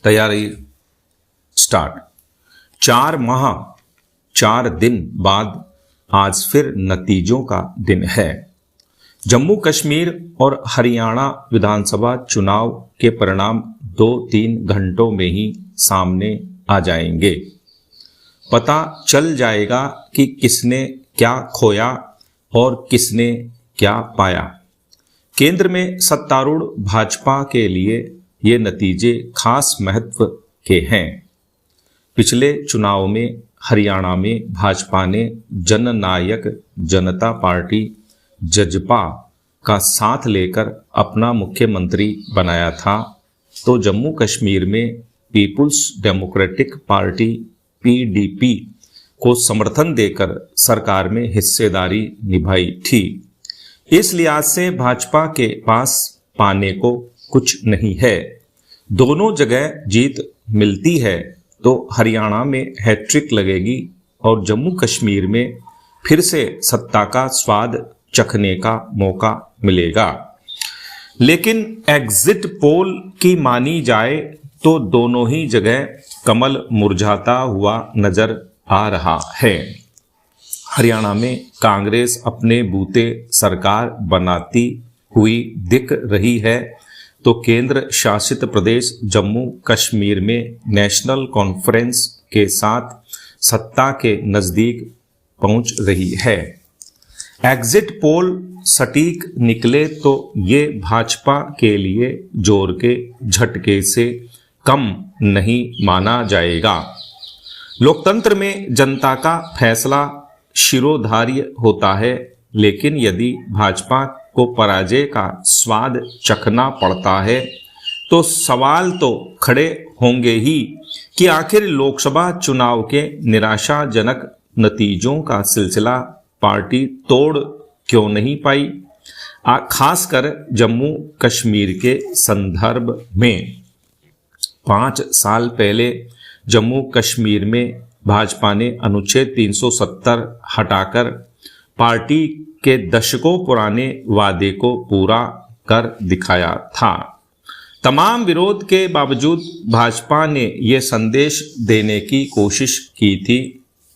तैयारी स्टार्ट। 4 माह 4 दिन बाद आज फिर नतीजों का दिन है। जम्मू कश्मीर और हरियाणा विधानसभा चुनाव के परिणाम 2-3 घंटों में ही सामने आ जाएंगे। पता चल जाएगा कि किसने क्या खोया और किसने क्या पाया। केंद्र में सत्तारूढ़ भाजपा के लिए ये नतीजे खास महत्व के हैं। पिछले चुनाव में हरियाणा में भाजपा ने जननायक जनता पार्टी जजपा का साथ लेकर अपना मुख्यमंत्री बनाया था, तो जम्मू कश्मीर में पीपुल्स डेमोक्रेटिक पार्टी पीडीपी को समर्थन देकर सरकार में हिस्सेदारी निभाई थी। इस लिहाज से भाजपा के पास पाने को कुछ नहीं है। दोनों जगह जीत मिलती है तो हरियाणा में हैट्रिक लगेगी और जम्मू कश्मीर में फिर से सत्ता का स्वाद चखने का मौका मिलेगा। लेकिन एग्जिट पोल की मानी जाए तो दोनों ही जगह कमल मुरझाता हुआ नजर आ रहा है। हरियाणा में कांग्रेस अपने बूते सरकार बनाती हुई दिख रही है, तो केंद्र शासित प्रदेश जम्मू कश्मीर में नेशनल कॉन्फ्रेंस के साथ सत्ता के नजदीक पहुंच रही है। एग्जिट पोल सटीक निकले तो ये भाजपा के लिए जोर के झटके से कम नहीं माना जाएगा। लोकतंत्र में जनता का फैसला शिरोधार्य होता है, लेकिन यदि भाजपा को पराजय का स्वाद चखना पड़ता है तो सवाल तो खड़े होंगे ही कि आखिर लोकसभा चुनाव के निराशाजनक नतीजों का सिलसिला पार्टी तोड़ क्यों नहीं पाई, खासकर जम्मू कश्मीर के संदर्भ में। 5 साल पहले जम्मू कश्मीर में भाजपा ने अनुच्छेद 370 हटाकर पार्टी के दशकों पुराने वादे को पूरा कर दिखाया था। तमाम विरोध के बावजूद भाजपा ने यह संदेश देने की कोशिश की थी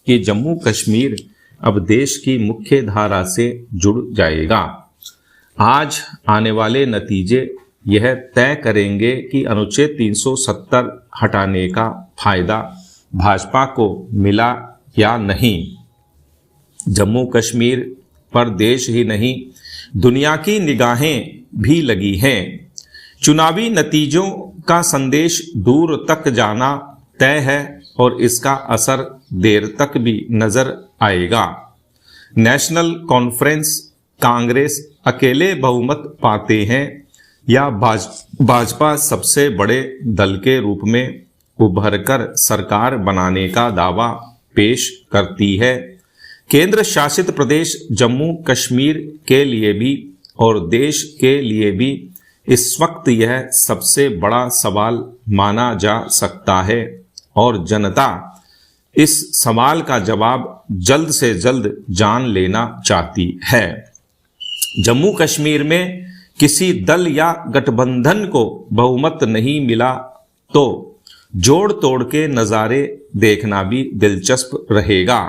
कि जम्मू कश्मीर अब देश की मुख्य धारा से जुड़ जाएगा। आज आने वाले नतीजे यह तय करेंगे कि अनुच्छेद 370 हटाने का फायदा भाजपा को मिला या नहीं। जम्मू कश्मीर पर देश ही नहीं, दुनिया की निगाहें भी लगी हैं। चुनावी नतीजों का संदेश दूर तक जाना तय है और इसका असर देर तक भी नजर आएगा। नेशनल कॉन्फ्रेंस कांग्रेस अकेले बहुमत पाते हैं या भाजपा सबसे बड़े दल के रूप में उभरकर सरकार बनाने का दावा पेश करती है। केंद्र शासित प्रदेश जम्मू कश्मीर के लिए भी और देश के लिए भी इस वक्त यह सबसे बड़ा सवाल माना जा सकता है और जनता इस सवाल का जवाब जल्द से जल्द जान लेना चाहती है। जम्मू कश्मीर में किसी दल या गठबंधन को बहुमत नहीं मिला तो जोड़ तोड़ के नज़ारे देखना भी दिलचस्प रहेगा।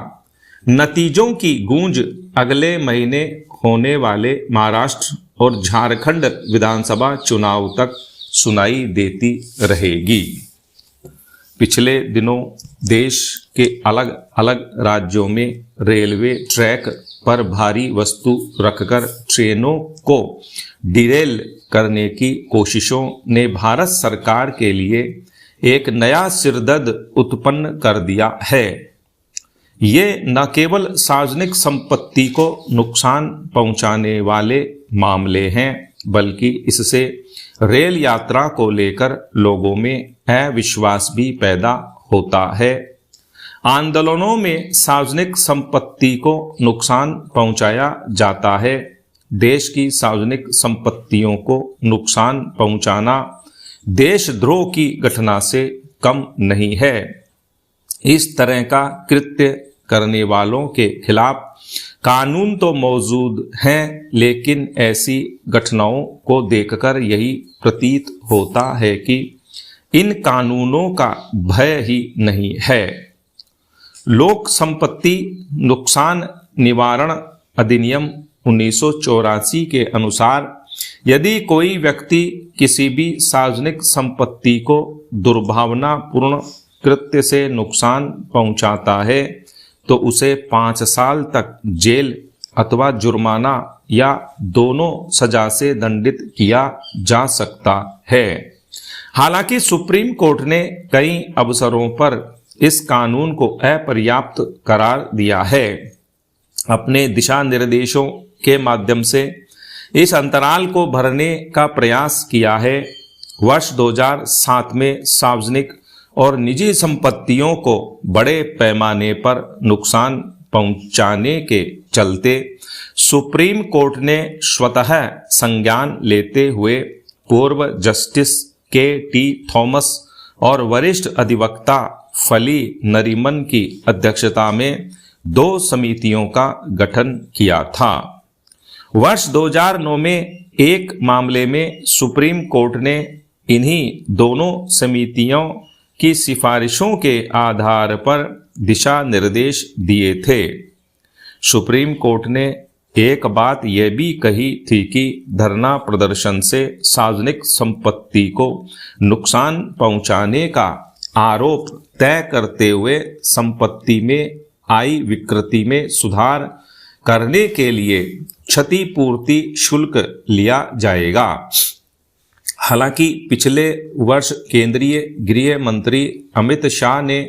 नतीजों की गूंज अगले महीने होने वाले महाराष्ट्र और झारखंड विधानसभा चुनाव तक सुनाई देती रहेगी। पिछले दिनों देश के अलग अलग राज्यों में रेलवे ट्रैक पर भारी वस्तु रखकर ट्रेनों को डिरेल करने की कोशिशों ने भारत सरकार के लिए एक नया सिरदर्द उत्पन्न कर दिया है। ये न केवल सार्वजनिक संपत्ति को नुकसान पहुंचाने वाले मामले हैं, बल्कि इससे रेल यात्रा को लेकर लोगों में अविश्वास भी पैदा होता है। आंदोलनों में सार्वजनिक संपत्ति को नुकसान पहुंचाया जाता है। देश की सार्वजनिक संपत्तियों को नुकसान पहुंचाना देशद्रोह की घटना से कम नहीं है। इस तरह का कृत्य करने वालों के खिलाफ कानून तो मौजूद हैं, लेकिन ऐसी घटनाओं को देखकर यही प्रतीत होता है कि इन कानूनों का भय ही नहीं है। लोक संपत्ति नुकसान निवारण अधिनियम 1984 के अनुसार यदि कोई व्यक्ति किसी भी सार्वजनिक संपत्ति को दुर्भावनापूर्ण कृत्य से नुकसान पहुंचाता है तो उसे 5 साल तक जेल अथवा जुर्माना या दोनों सजा से दंडित किया जा सकता है। हालांकि सुप्रीम कोर्ट ने कई अवसरों पर इस कानून को अपर्याप्त करार दिया है। अपने दिशा निर्देशों के माध्यम से इस अंतराल को भरने का प्रयास किया है। वर्ष 2007 में सार्वजनिक और निजी संपत्तियों को बड़े पैमाने पर नुकसान पहुंचाने के चलते सुप्रीम कोर्ट ने स्वतः संज्ञान लेते हुए पूर्व जस्टिस के.टी. थॉमस और वरिष्ठ अधिवक्ता फली नरीमन की अध्यक्षता में 2 समितियों का गठन किया था। वर्ष 2009 में एक मामले में सुप्रीम कोर्ट ने इन्हीं दोनों समितियों की सिफारिशों के आधार पर दिशा निर्देश दिए थे। सुप्रीम कोर्ट ने एक बात यह भी कही थी कि धरना प्रदर्शन से सार्वजनिक संपत्ति को नुकसान पहुंचाने का आरोप तय करते हुए संपत्ति में आई विकृति में सुधार करने के लिए क्षतिपूर्ति शुल्क लिया जाएगा। हालांकि पिछले वर्ष केंद्रीय गृह मंत्री अमित शाह ने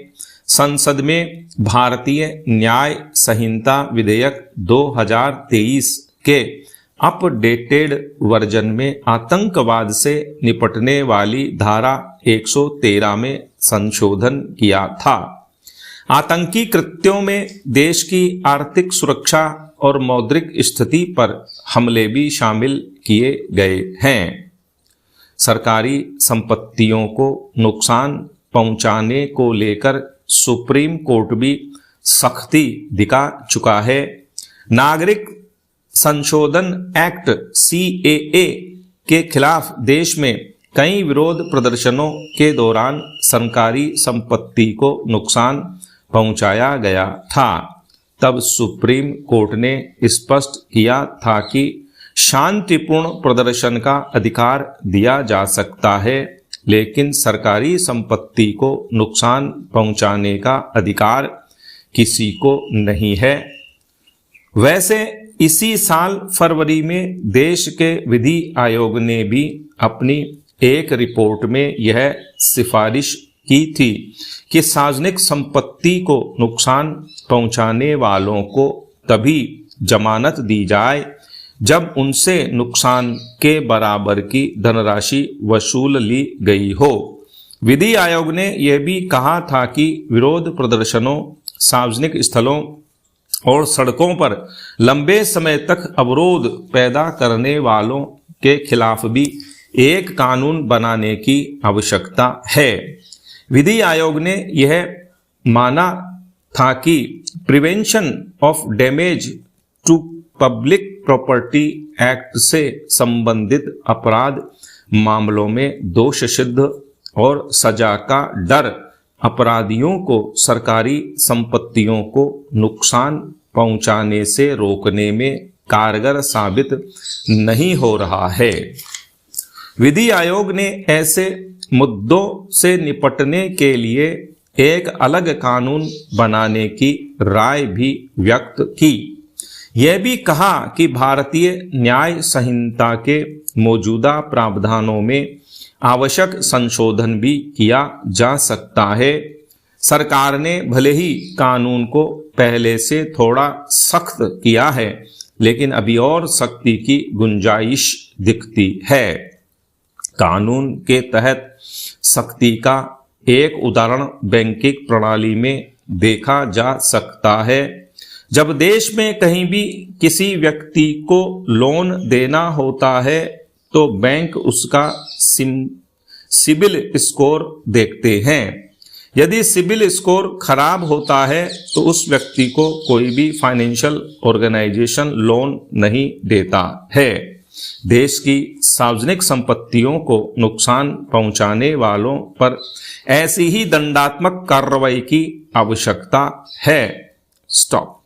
संसद में भारतीय न्याय संहिता विधेयक 2023 के अपडेटेड वर्जन में आतंकवाद से निपटने वाली धारा 113 में संशोधन किया था। आतंकी कृत्यों में देश की आर्थिक सुरक्षा और मौद्रिक स्थिति पर हमले भी शामिल किए गए हैं। सरकारी संपत्तियों को नुकसान पहुंचाने को लेकर सुप्रीम कोर्ट भी सख्ती दिखा चुका है। नागरिक संशोधन एक्ट CAA के खिलाफ देश में कई विरोध प्रदर्शनों के दौरान सरकारी संपत्ति को नुकसान पहुंचाया गया था। तब सुप्रीम कोर्ट ने स्पष्ट किया था कि शांतिपूर्ण प्रदर्शन का अधिकार दिया जा सकता है, लेकिन सरकारी संपत्ति को नुकसान पहुंचाने का अधिकार किसी को नहीं है। वैसे इसी साल फरवरी में देश के विधि आयोग ने भी अपनी एक रिपोर्ट में यह सिफारिश की थी कि सार्वजनिक संपत्ति को नुकसान पहुंचाने वालों को तभी जमानत दी जाए जब उनसे नुकसान के बराबर की धनराशि वसूल ली गई हो। विधि आयोग ने यह भी कहा था कि विरोध प्रदर्शनों, सार्वजनिक स्थलों और सड़कों पर लंबे समय तक अवरोध पैदा करने वालों के खिलाफ भी एक कानून बनाने की आवश्यकता है। विधि आयोग ने यह माना था कि prevention of damage to public property act से संबंधित अपराध मामलों में दोष सिद्ध और सजा का डर अपराधियों को सरकारी संपत्तियों को नुकसान पहुंचाने से रोकने में कारगर साबित नहीं हो रहा है। विधि आयोग ने ऐसे मुद्दों से निपटने के लिए एक अलग कानून बनाने की राय भी व्यक्त की। यह भी कहा कि भारतीय न्याय संहिता के मौजूदा प्रावधानों में आवश्यक संशोधन भी किया जा सकता है। सरकार ने भले ही कानून को पहले से थोड़ा सख्त किया है, लेकिन अभी और सख्ती की गुंजाइश दिखती है। कानून के तहत सख्ती का एक उदाहरण बैंकिंग प्रणाली में देखा जा सकता है। जब देश में कहीं भी किसी व्यक्ति को लोन देना होता है तो बैंक उसका सिबिल स्कोर देखते हैं। यदि सिबिल स्कोर खराब होता है तो उस व्यक्ति को कोई भी फाइनेंशियल ऑर्गेनाइजेशन लोन नहीं देता है। देश की सार्वजनिक संपत्तियों को नुकसान पहुंचाने वालों पर ऐसी ही दंडात्मक कार्रवाई की आवश्यकता है। स्टॉप।